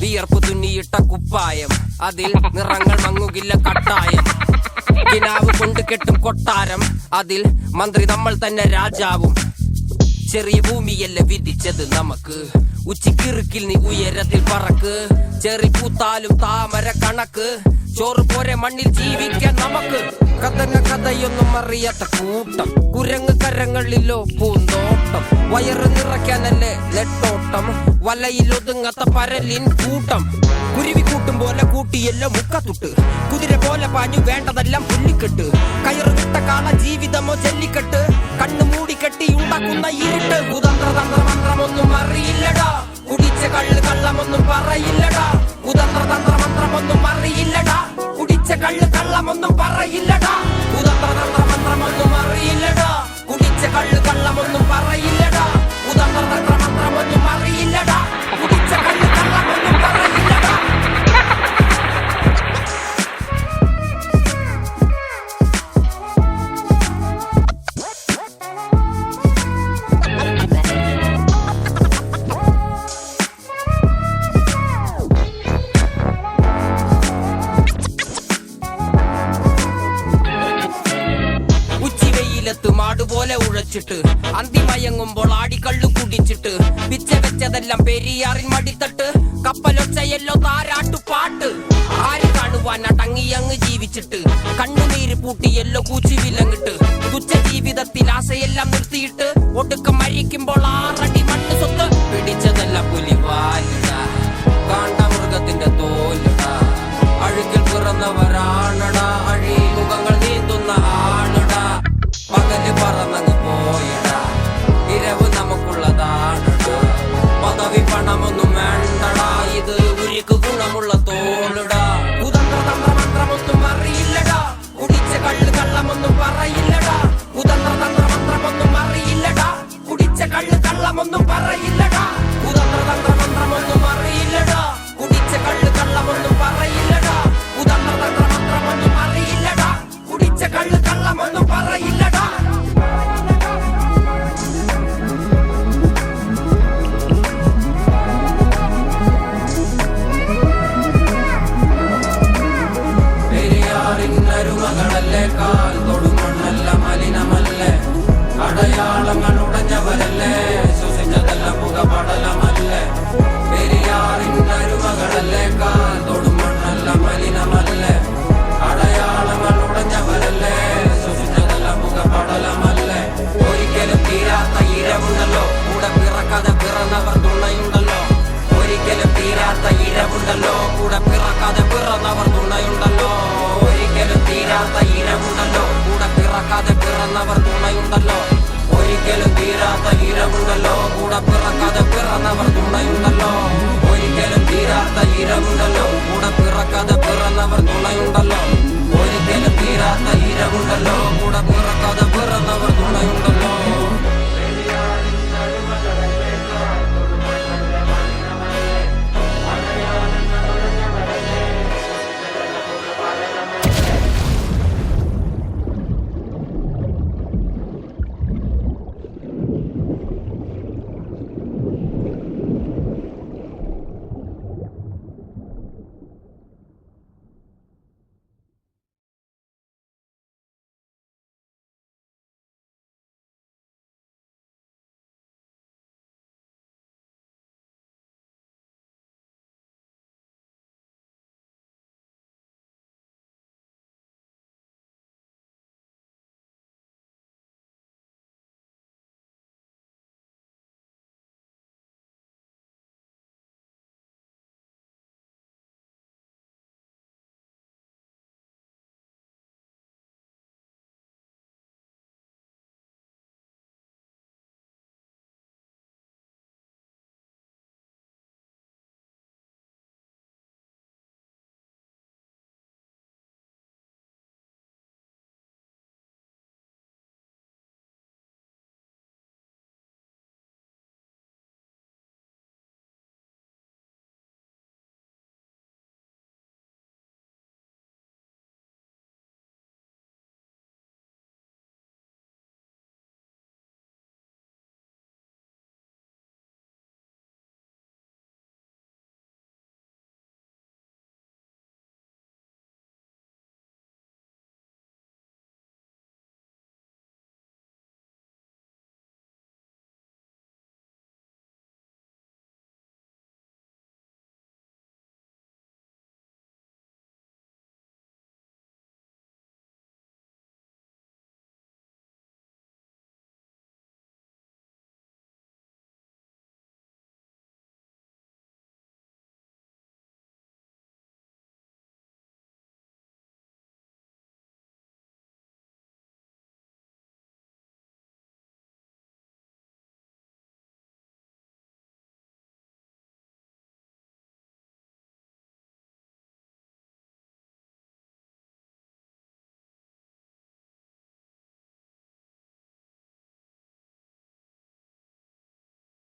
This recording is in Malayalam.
വിയർപ്പ് തുന്നിയിട്ട കുപ്പായം, അതിൽ നിറങ്ങൾ മങ്ങുകില്ല കട്ടായം. കിനാവ് കൊണ്ട് കെട്ടും കൊട്ടാരം, അതിൽ മന്ത്രി നമ്മൾ തന്നെ രാജാവും. ചെറിയ ഭൂമിയല്ല വിധിച്ചത് നമുക്ക്, ഉച്ചിക്കിറുക്കിൽ നീ ഉയരത്തിൽ പറക്ക്. ചെറി പൂത്താലും താമര കണക്ക്, ചോറ് പോരെ മണ്ണിൽ ജീവിക്കാൻ നമുക്ക്. കഥയൊന്നും അറിയാത്ത കൂട്ടം, കുരങ്ങ് കരങ്ങളിലോ പൂന്തോട്ടം. വയറ് നിറയ്ക്കാനല്ലേ നെട്ടോട്ടം, വലയിൽ ഒതുങ്ങാത്ത പരലിൻ കൂട്ടം. കുരുവി കൂട്ടും പോലെ കൂട്ടിയല്ലോ മുക്കത്തുട്ട്, കുതിര പോലെ പാഞ്ഞു വേണ്ടതെല്ലാം പുല്ലിക്കെട്ട്. കയറ് വിട്ട കാള ജീവിതമോ ജല്ലിക്കെട്ട്, കണ്ണു മൂടിക്കെട്ടി ഉണ്ടാക്കുന്ന ഇരുട്ട്. കുതന്ത്ര തന്ത്ര മന്ത്രമൊന്നും അറിയില്ലടാ, കുടിച്ച കള്ള് കള്ളമൊന്നും പറയില്ലടാ. കുതന്ത്ര തന്ത്ര മന്ത്രമൊന്നും അറിയില്ലടാ, കുടിച്ച കള്ള് കള്ളമൊന്നും പറയില്ലടാ. കുതന്ത്ര തന്ത്ര മന്ത്രമൊന്നും അറിയില്ലടാ, കുടിച്ച കള്ള് കള്ളമൊന്നും പറയില്ലടാ. കുതന്ത്ര തന്ത്ര മന്ത്രമൊന്നും അറിയില്ലടാ, കുടിച്ച കള്ള് കള്ളമൊന്നും പറയില്ലടാ. മാടുപോലെ ഉഴച്ചിട്ട് അന്തിമയങ്ങുമ്പോൾ ആടിക്കള്ളു കുടിച്ചിട്ട്, പിച്ച വെച്ചതെല്ലാം പെരിയാറിൻ മടിത്തട്ട്. കപ്പലൊച്ചയല്ലോ താരാട്ടുപാട്ട്, ആര് കാണുവാൻ അടങ്ങിയങ്ങ് ജീവിച്ചിട്ട്. കണ്ണുനീര് പൂട്ടിയല്ലോ കൂച്ചി വിലങ്ങിട്ട്, തുച്ഛ ജീവിതത്തിൽ ആശയെല്ലാം നിർത്തിയിട്ട്. ഒടുക്കം മരിക്കുമ്പോൾ 6 അടി മണ്ണ് സ്വത്ത്. പിടിച്ചതെല്ലാം പുലിവാലിട, കാണ്ടാമൃഗത്തിന്റെ തോലിട. അഴുകിൽ പിറന്നവരാണടാ, അഴിമുഖങ്ങൾ നീന്തുന്ന ആണടാ. പകല് പറന്നങ്ങ് പോയടാ, ഇരവ് നമുക്കുള്ളതാണടാ. പദവി പണമൊന്നും വേണ്ടടാ, ഇത് ഉരുക്ക് ഗുണമുള്ള തോളിടാ. കുതന്ത്ര തന്ത്ര മന്ത്രമൊന്നും അറിയില്ലടാ, കുടിച്ച കള്ള് കള്ളമൊന്നും പറയില്ലടാ. കുതന്ത്ര തന്ത്ര മന്ത്രമൊന്നും അറിയില്ലടാ, കുടിച്ച കള്ള് കള്ളമൊന്നും പറയില്ലടാ. കുതന്ത്ര തന്ത്ര മന്ത്രമൊന്നും അറിയില്ലടാ, കുടിച്ച കള്ള് കള്ളമൊന്നും പറയില്ലടാ. കുതന്ത്ര തന്ത്ര മന്ത്രമൊന്നും അറിയില്ലടാ, കുടിച്ച കള്ള് കള്ളമൊന്നും പറയില്ലടാ. പെരിയാറിന്നരുമകളല്ലേ, കാൽ തൊടുമണ്ണല്ല മലിനമല്ലേ. അടയാളങ്ങൾ ഉടഞ്ഞവരല്ലേ, ശ്വസിച്ചതെല്ലാം പുകപടലമല്ലേ. പെരിയാറിന്നരുമകളല്ലേ, കാൽ തൊടുമണ്ണല്ല മലിനമല്ലേ. അടയാളങ്ങൾ ഉടഞ്ഞവരല്ലേ, ശ്വസിച്ചതെല്ലാം പുകപടലമല്ലേ. ഒരിക്കലും തീരാത്ത ഇരവുണ്ടല്ലോ, കൂടെ പിറക്കാതെ പിറന്നവർ തുണയുണ്ടല്ലോ. ഒരിക്കലും തീരാത്ത ഇരവുണ്ടല്ലോ, കൂടെ പിറക്കാതെ പിറന്നവർ തുണയുണ്ടല്ലോ. ഒരിക്കലും തീരാത്ത ഇരവുണ്ടല്ലോ, കൂടെ പിറക്കാതെ പിറന്നവർ തുണയുണ്ടല്ലോ. ഒരിക്കലും തീരാത്ത ഇരവുണ്ടല്ലോ, കൂടെ പിറക്കാതെ പിറന്നവർ തുണയുണ്ടല്ലോ. ഒരിക്കലും തീരാത്ത ഇരവുണ്ടല്ലോ, കൂടെ പിറക്കാതെ പിറന്നവർ തുണയുണ്ടല്ലോ. ഒരിക്കലും തീരാത്ത ഇരവുണ്ടല്ലോ, കൂടെ പിറക്കാതെ പിറന്നവർ തുണയുണ്ടല്ലോ.